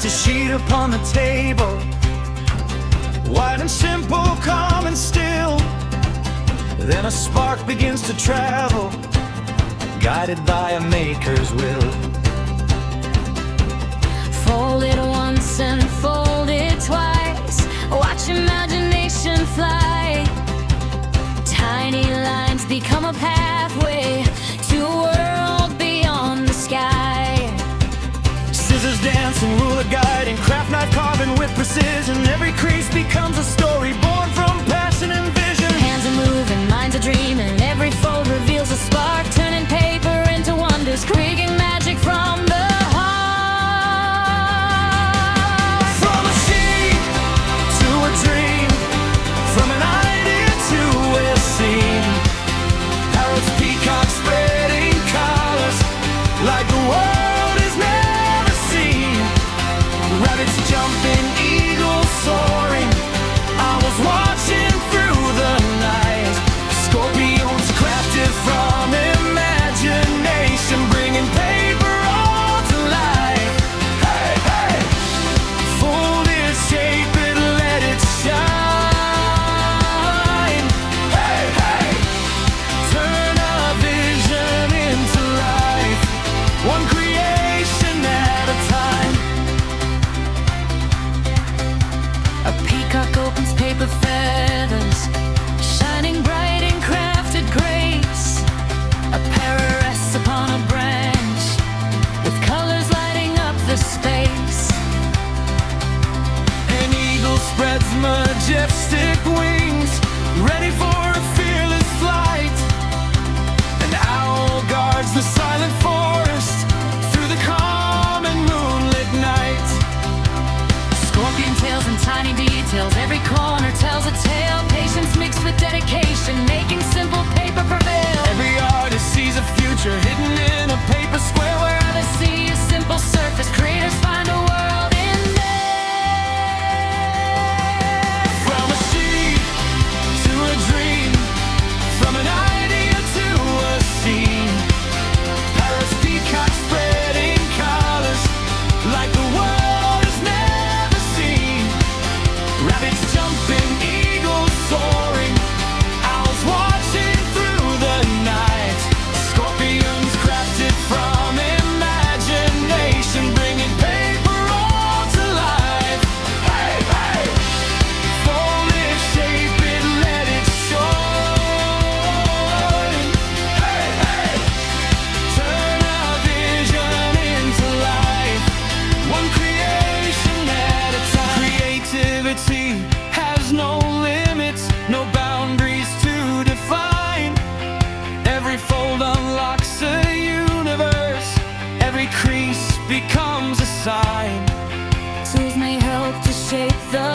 Just a sheet upon the table, white and simple, calm and still. Then a spark begins to travel, guided by a maker's will. Fold it once and fold it twice, watch imagination fly. Tiny lines become a pathway to a world beyond the sky. Scissors dance and ruler guiding, craft knife carving with precision. Every crease becomes a story born from passion and vision. Hands are moving, minds are dreaming, every fold reveals a spark, turning paper into wonders, creating magic from the heart. From a sheet to a dream, from an idea to a scene. Parrots, peacocks, spreading colors like the world has never seen. Rabbits jumping, eagles soaring, owls watching through the night. Scorpions crafted from imagination, bringing paper all to life. Hey, hey! Fold it, shape it, let it shine. Hey, hey! Turn a vision into life, one creation at a time. A peacock opens paper feathers, shining bright in crafted grace. A parrot rests upon a branch, with colors lighting up the space. An eagle spreads majestic wings, ready for a fearless flight. An owl guards the silent forest through the calm and moonlit night. Scorpion tails and tiny details, every corner tells a tale. Patience mixed with dedication, making simple paper prevail. Every artist sees a future hidden in a paper square, where Where others see a simple surface, creators find a world in there. from a sheet to a dream, from an idea to a scene. Parrots, peacocks, spreading colors like the world has never seen. Rabbits jumping, eagles soaring, owls watching through the night. Scorpions crafted from imagination, bringing paper all to life. Hey, hey! Fold it, shape it, let it shine. Hey, hey! Turn a vision into life, one creation at a time. Creativity has no limits, no boundaries to define. Every fold unlocks a universe, every crease becomes a sign. Tools may help to shape the